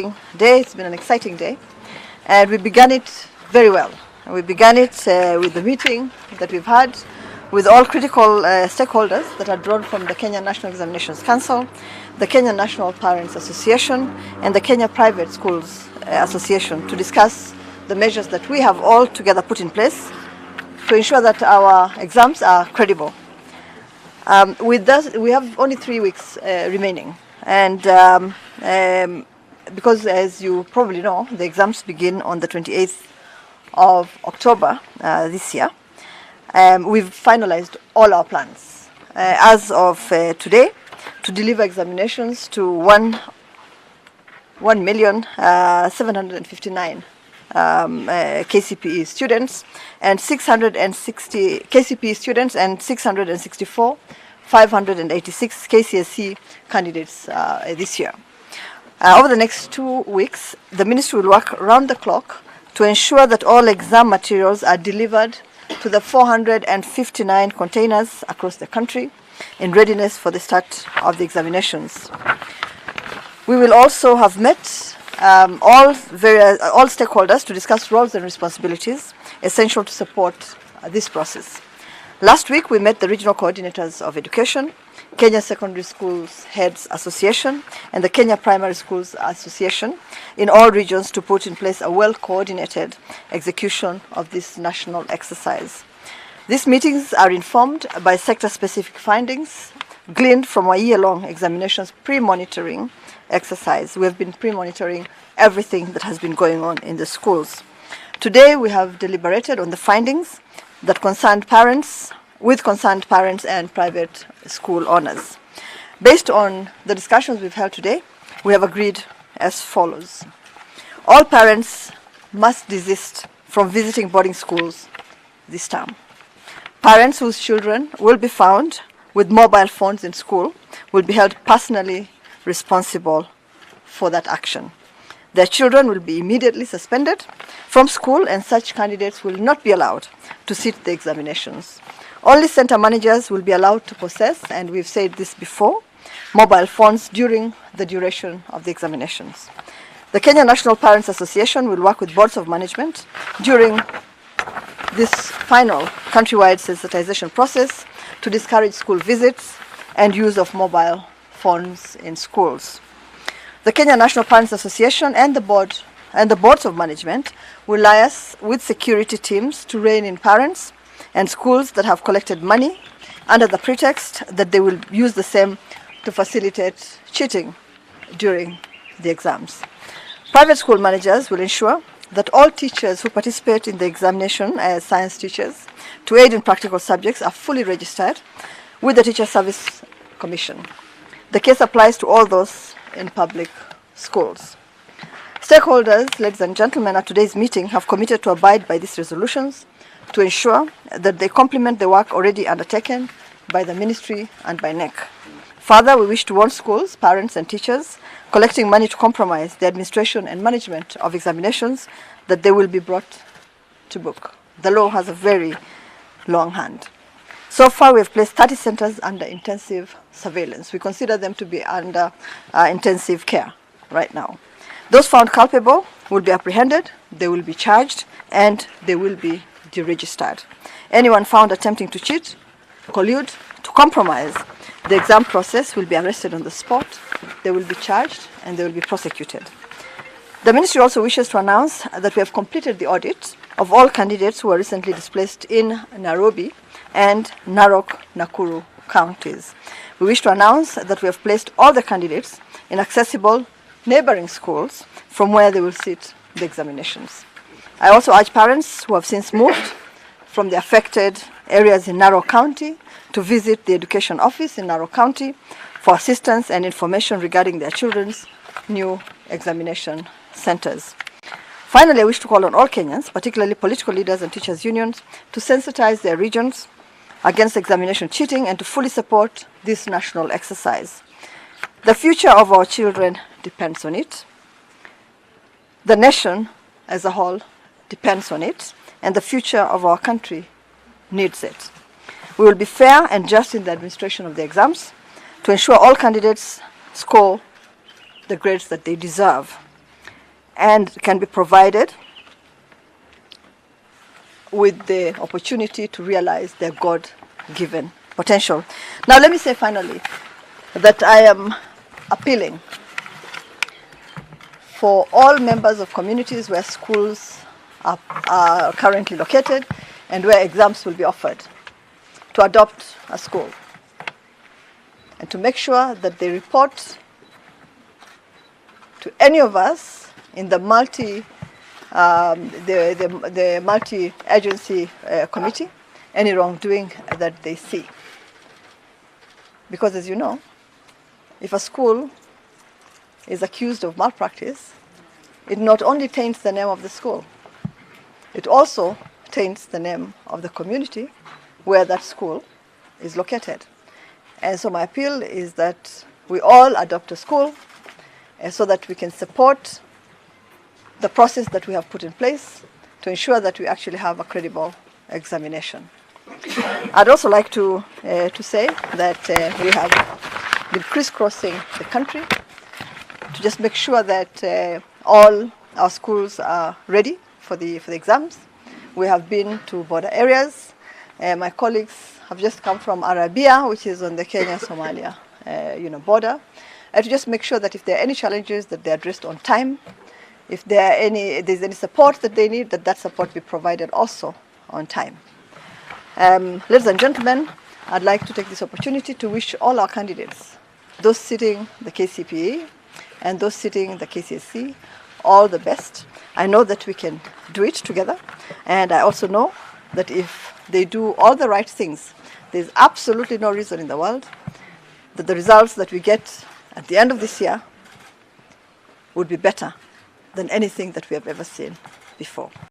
interesting day. It's been an exciting day. And we began it very well. We began it with the meeting that we've had with all critical stakeholders that are drawn from the Kenya National Examinations Council, the Kenya National Parents Association, and the Kenya Private Schools Association to discuss the measures that we have all together put in place to ensure that our exams are credible. With that, we have only 3 weeks remaining. And because, as you probably know, the exams begin on the 28th of October this year, we've finalized all our plans as of today to deliver examinations to 1,759,000 KCPE students and 660 KCPE students and 664,586 KCSE candidates this year. Over the next 2 weeks, the ministry will work round the clock to ensure that all exam materials are delivered to the 459 containers across the country in readiness for the start of the examinations. We will also have met all stakeholders to discuss roles and responsibilities essential to support this process. Last week, we met the regional coordinators of education, Kenya Secondary Schools Heads Association, and the Kenya Primary Schools Association in all regions to put in place a well-coordinated execution of this national exercise. These meetings are informed by sector-specific findings gleaned from our year-long examinations pre-monitoring exercise. We have been pre-monitoring everything that has been going on in the schools. Today, we have deliberated on the findings that concerned parents and private school owners. Based on the discussions we've held today, we have agreed as follows. All parents must desist from visiting boarding schools this term. Parents whose children will be found with mobile phones in school will be held personally responsible for that action. Their children will be immediately suspended from school, and such candidates will not be allowed to sit the examinations. Only center managers will be allowed to possess, and we've said this before, mobile phones during the duration of the examinations. The Kenya National Parents Association will work with boards of management during this final countrywide sensitization process to discourage school visits and use of mobile phones in schools. The Kenya National Parents Association and the boards of management will liaise with security teams to rein in parents and schools that have collected money under the pretext that they will use the same to facilitate cheating during the exams. Private school managers will ensure that all teachers who participate in the examination as science teachers to aid in practical subjects are fully registered with the Teacher Service Commission. The case applies to all those in public schools. Stakeholders, ladies and gentlemen, at today's meeting have committed to abide by these resolutions to ensure that they complement the work already undertaken by the ministry and by NEC. Further, we wish to warn schools, parents and teachers collecting money to compromise the administration and management of examinations that they will be brought to book. The law has a very long hand. So far, we have placed 30 centers under intensive surveillance. We consider them to be under intensive care right now. Those found culpable will be apprehended, they will be charged, and they will be deregistered. Anyone found attempting to cheat, collude, to compromise the exam process will be arrested on the spot, they will be charged, and they will be prosecuted. The ministry also wishes to announce that we have completed the audit of all candidates who were recently displaced in Nairobi and Narok, Nakuru counties. We wish to announce that we have placed all the candidates in accessible neighboring schools from where they will sit the examinations. I also urge parents who have since moved from the affected areas in Narok County to visit the education office in Narok County for assistance and information regarding their children's new examination centers. Finally, I wish to call on all Kenyans, particularly political leaders and teachers' unions, to sensitize their regions against examination cheating and to fully support this national exercise. The future of our children depends on it. The nation as a whole depends on it, and the future of our country needs it. We will be fair and just in the administration of the exams to ensure all candidates score the grades that they deserve. and can be provided with the opportunity to realize their God-given potential. Now, let me say finally that I am appealing for all members of communities where schools are currently located and where exams will be offered to adopt a school and to make sure that they report to any of us in the multi-agency committee any wrongdoing that they see. Because as you know, if a school is accused of malpractice, it not only taints the name of the school, it also taints the name of the community where that school is located. And so my appeal is that we all adopt a school so that we can support the process that we have put in place to ensure that we actually have a credible examination. I'd also like to say that we have been crisscrossing the country to just make sure that all our schools are ready for the exams. We have been to border areas. My colleagues have just come from Arabia, which is on the Kenya-Somalia border, to just make sure that if there are any challenges, that they're addressed on time. If there's any support that they need, that support be provided also on time. Ladies and gentlemen, I'd like to take this opportunity to wish all our candidates, those sitting the KCPE and those sitting the KCSE, all the best. I know that we can do it together, and I also know that if they do all the right things, there's absolutely no reason in the world that the results that we get at the end of this year would be better than anything that we have ever seen before.